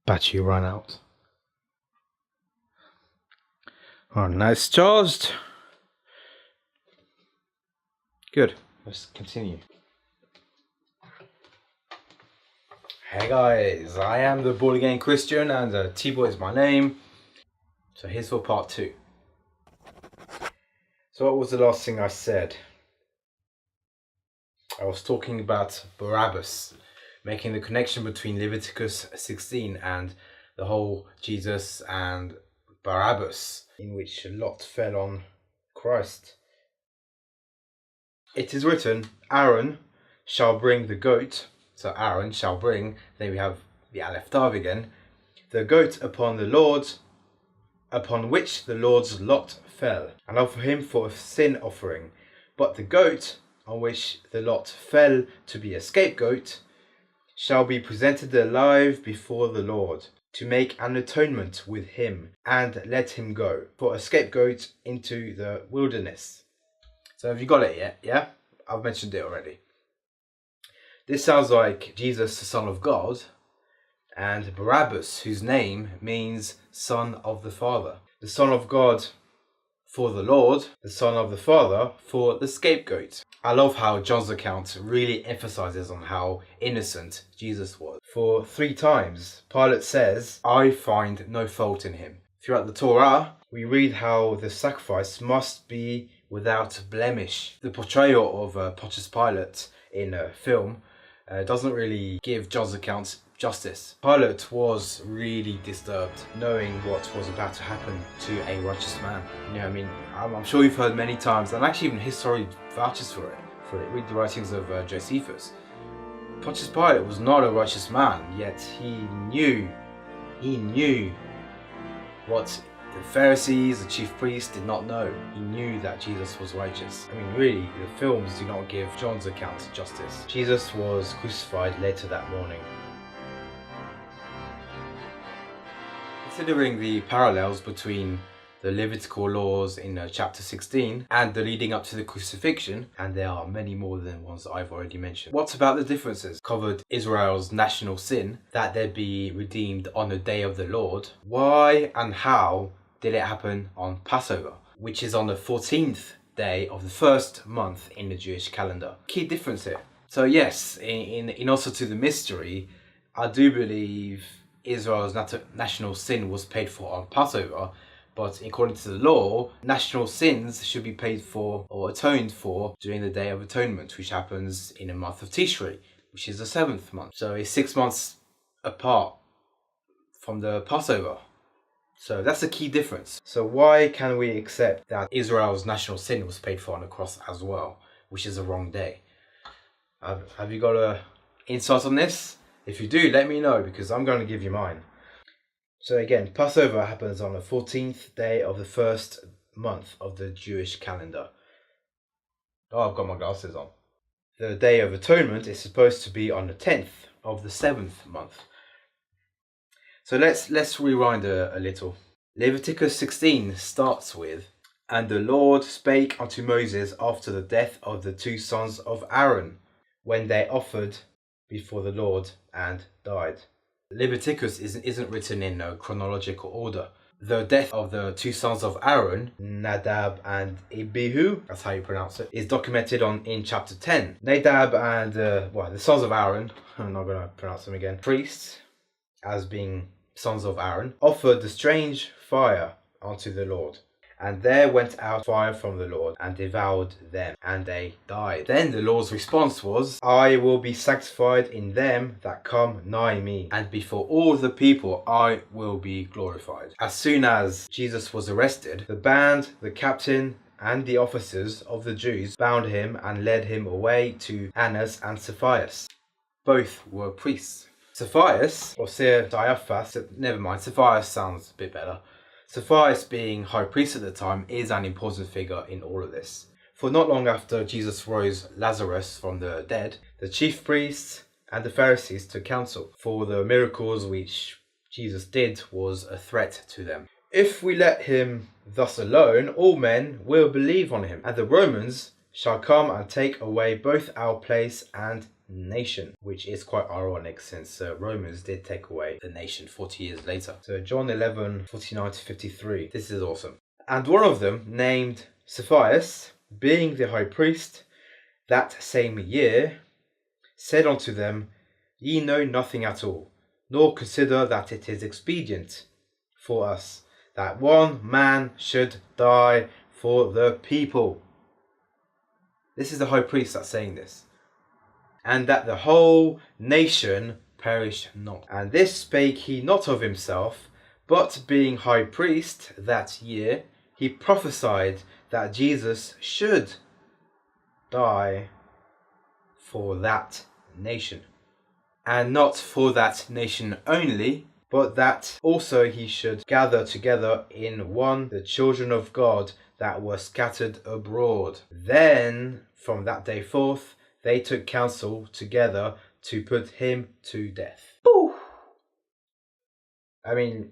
Battery run out. Oh, now it's charged. Good. Let's continue. Hey guys, I am the Born Again Christian and Tibo is my name. So here's for part 2. So what was the last thing I said? I was talking about Barabbas, making the connection between Leviticus 16 and the whole Jesus and Barabbas, in which a lot fell on Christ. It is written, Aaron shall bring the goat, so Aaron shall bring, then we have the Aleph Tav again, the goat upon the Lord, upon which the Lord's lot fell, and offer him for a sin offering. But the goat on which the lot fell to be a scapegoat shall be presented alive before the Lord, to make an atonement with him, and let him go for a scapegoat into the wilderness. So have you got it yet? Yeah? I've mentioned it already. This sounds like Jesus, the Son of God, and Barabbas, whose name means Son of the Father. The Son of God for the Lord, the Son of the Father for the scapegoat. I love how John's account really emphasizes on how innocent Jesus was. For 3 times, Pilate says, I find no fault in him. Throughout the Torah, we read how the sacrifice must be without blemish. The portrayal of Pontius Pilate in a film doesn't really give John's account justice. Pilate was really disturbed knowing what was about to happen to a righteous man. You know, I mean, I'm sure you've heard many times, and actually even history vouches for it. Read the writings of Josephus. Pontius Pilate was not a righteous man, yet he knew what the Pharisees, the chief priests did not know. He knew that Jesus was righteous. I mean, really, the films do not give John's account justice. Jesus was crucified later that morning. Considering the parallels between the Levitical laws in chapter 16 and the leading up to the crucifixion, and there are many more than ones I've already mentioned. What about the differences? Covered Israel's national sin, that they be redeemed on the day of the Lord. Why and how did it happen on Passover, which is on the 14th day of the first month in the Jewish calendar? Key difference here. So yes, in answer to the mystery, I do believe Israel's national sin was paid for on Passover, but according to the law, national sins should be paid for or atoned for during the Day of Atonement, which happens in the month of Tishrei, which is the 7th month. So it's 6 months apart from the Passover. So that's a key difference. So why can we accept that Israel's national sin was paid for on the cross as well, which is the wrong day? Have you got an insight on this? If you do, let me know, because I'm going to give you mine. So again, Passover happens on the 14th day of the first month of the Jewish calendar. Oh, I've got my glasses on. The Day of Atonement is supposed to be on the 10th of the 7th month. So let's rewind a little. Leviticus 16 starts with, And the Lord spake unto Moses after the death of the 2 sons of Aaron, when they offered before the Lord and died. Leviticus isn't written in no chronological order. The death of the 2 sons of Aaron, Nadab and Abihu, that's how you pronounce it, is documented in chapter 10. Nadab and the sons of Aaron, I'm not going to pronounce them again, priests, as being sons of Aaron, offered the strange fire unto the Lord. And there went out fire from the Lord, and devoured them, and they died. Then the Lord's response was, I will be sanctified in them that come nigh me, and before all the people I will be glorified. As soon as Jesus was arrested, the band, the captain, and the officers of the Jews bound him and led him away to Annas and Sapphira. Both were priests. Sapphira, or Caiaphas, never mind, Sapphira sounds a bit better. Sapphira, being high priest at the time, is an important figure in all of this. For not long after Jesus rose Lazarus from the dead, the chief priests and the Pharisees took counsel, for the miracles which Jesus did was a threat to them. If we let him thus alone, all men will believe on him, and the Romans shall come and take away both our place and nation, which is quite ironic since Romans did take away the nation 40 years later. So John 11:49-53. This is awesome. And one of them, named Cephius, being the high priest that same year, said unto them, Ye know nothing at all, nor consider that it is expedient for us that one man should die for the people. This is the high priest that's saying this. And that the whole nation perish not. And this spake he not of himself, but being high priest that year, he prophesied that Jesus should die for that nation. And not for that nation only, but that also he should gather together in one the children of God that were scattered abroad. Then from that day forth they took counsel together to put him to death. Ooh. I mean,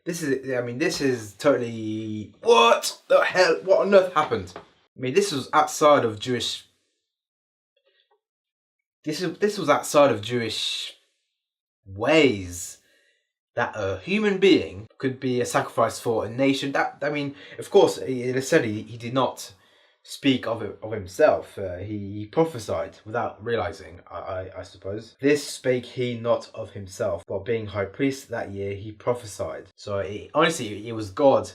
this is totally, what the hell? What on earth happened? I mean, this was outside of Jewish. This was outside of Jewish ways that a human being could be a sacrifice for a nation. That, I mean, of course, he did not speak of himself. He prophesied without realizing, I suppose. This spake he not of himself, but being high priest that year, he prophesied. So honestly, it was God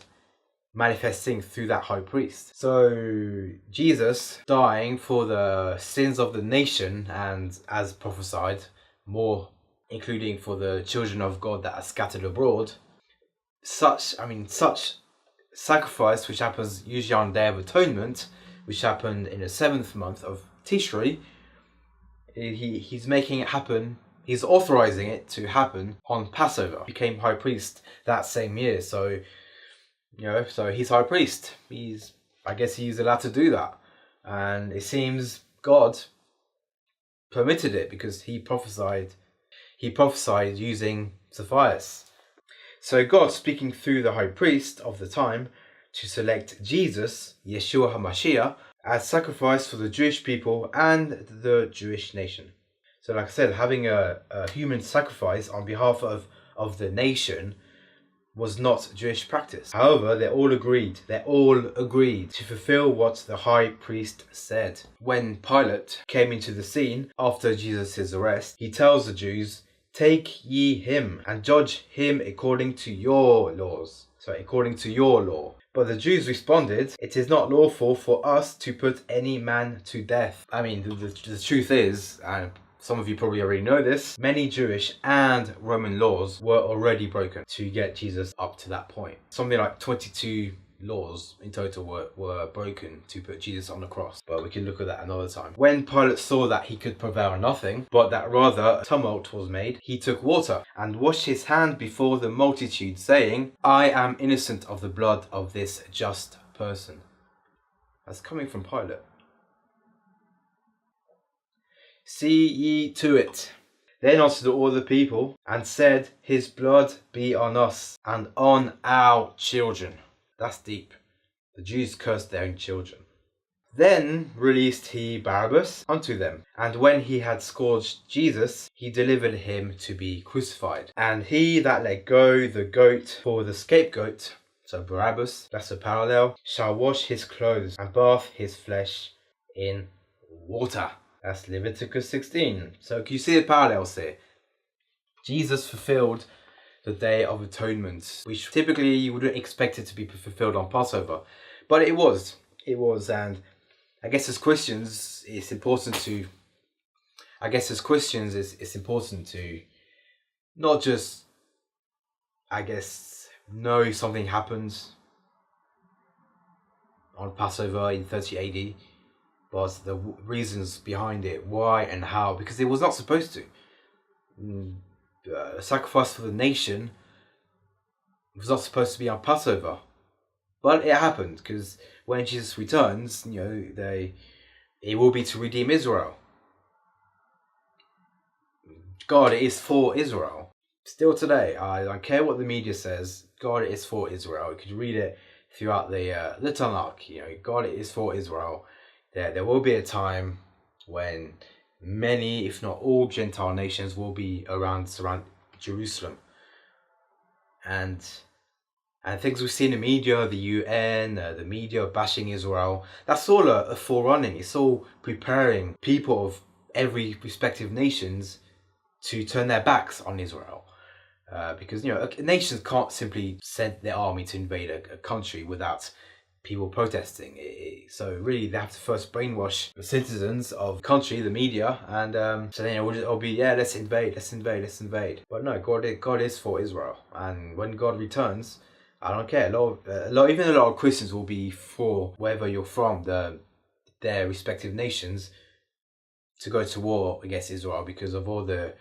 manifesting through that high priest. So Jesus dying for the sins of the nation, and as prophesied, more including for the children of God that are scattered abroad. Such sacrifice, which happens usually on Day of Atonement, which happened in the 7th month of Tishrei, he's making it happen. He's authorizing it to happen on Passover. He became high priest that same year. So, so he's high priest. I guess he's allowed to do that. And it seems God permitted it because he prophesied using Cephius. So God, speaking through the high priest of the time, to select Jesus, Yeshua HaMashiach, as sacrifice for the Jewish people and the Jewish nation. So like I said, having a human sacrifice on behalf of the nation was not Jewish practice. However, they all agreed to fulfill what the high priest said. When Pilate came into the scene after Jesus' arrest, he tells the Jews, Take ye him and judge him according to your laws. So according to your law. But the Jews responded, It is not lawful for us to put any man to death. I mean, the truth is, and some of you probably already know this, many Jewish and Roman laws were already broken to get Jesus up to that point. Something like 22 laws in total were broken to put Jesus on the cross. But we can look at that another time. When Pilate saw that he could prevail nothing, but that rather a tumult was made, he took water and washed his hand before the multitude, saying, I am innocent of the blood of this just person. That's coming from Pilate. See ye to it. Then answered all the people and said, His blood be on us and on our children. That's deep. The Jews cursed their own children. Then released he Barabbas unto them. And when he had scourged Jesus, he delivered him to be crucified. And he that let go the goat for the scapegoat, so Barabbas, that's a parallel, shall wash his clothes and bath his flesh in water. That's Leviticus 16. So can you see the parallels here? Jesus fulfilled the Day of Atonement, which typically you wouldn't expect it to be fulfilled on Passover. But it was, and I guess as Christians, it's important to not just, know something happened on Passover in 30 AD, but the reasons behind it, why and how, because it was not supposed to. A sacrifice for the nation was not supposed to be on Passover, but it happened because when Jesus returns, it will be to redeem Israel. God is for Israel. Still today, I don't care what the media says. God is for Israel. You could read it throughout the Tanakh. God is for Israel. There will be a time when many, if not all, Gentile nations will be surround Jerusalem. And things we see in the media, the UN, the media bashing Israel, that's all a forerunning. It's all preparing people of every respective nations to turn their backs on Israel. Because, nations can't simply send their army to invade a country without people protesting. So really, they have to first brainwash the citizens of the country, the media, and so then it'll be, yeah, let's invade. But no, God is for Israel, and when God returns, I don't care. Even a lot of Christians will be for wherever you're from, their respective nations, to go to war against Israel because of all the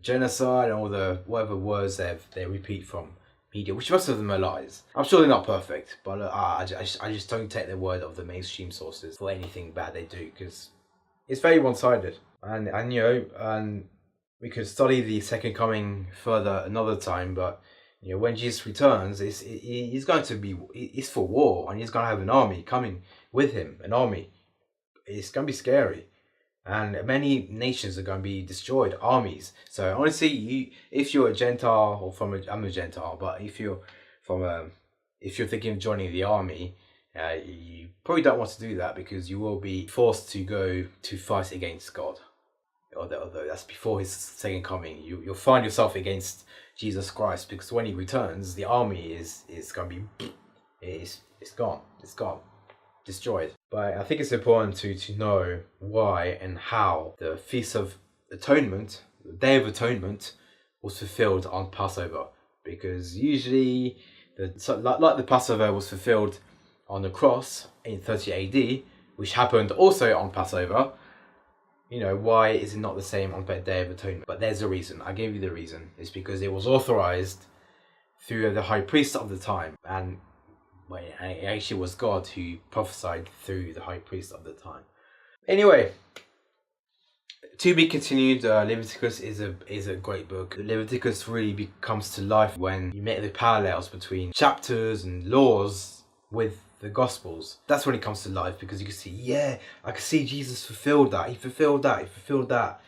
genocide and all the whatever words they repeat from media, which most of them are lies. I'm sure they're not perfect, but I just don't take the word of the mainstream sources for anything bad they do, because it's very one-sided. And we could study the second coming further another time, but when Jesus returns, he's going to be, it's for war, and he's going to have an army coming with him, an army. It's going to be scary. And many nations are going to be destroyed, armies. So honestly, if you're a Gentile, or I'm a Gentile, but if you're thinking of joining the army, you probably don't want to do that, because you will be forced to go to fight against God. Although that's before his second coming, you'll find yourself against Jesus Christ, because when he returns, the army is going to be, it's gone, destroyed. But I think it's important to know why and how the Feast of Atonement, the Day of Atonement, was fulfilled on Passover. Because usually, like the Passover was fulfilled on the cross in 30 AD, which happened also on Passover, why is it not the same on the Day of Atonement? But there's a reason. I gave you the reason. It's because it was authorized through the high priest of the time, and it actually was God who prophesied through the high priest of the time. Anyway, to be continued. Leviticus is a great book. Leviticus really comes to life when you make the parallels between chapters and laws with the Gospels. That's when it comes to life, because you can see, yeah, I can see Jesus fulfilled that. He fulfilled that.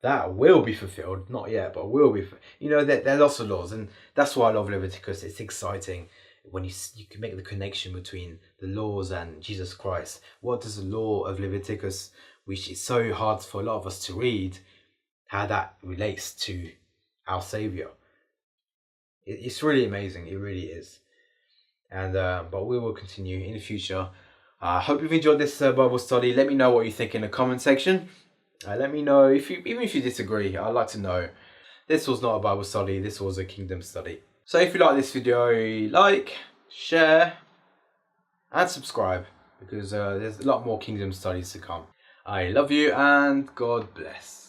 That will be fulfilled. Not yet, but will be. There are lots of laws, and that's why I love Leviticus. It's exciting when you can make the connection between the laws and Jesus Christ. What does the law of Leviticus, which is so hard for a lot of us to read, how that relates to our Savior? It's really amazing. It really is. And but we will continue in the future. I hope you've enjoyed this Bible study. Let me know what you think in the comment section. Let me know even if you disagree. I'd like to know. This was not a Bible study. This was a kingdom study. So if you like this video, like, share, and subscribe, because there's a lot more kingdom studies to come. I love you, and God bless.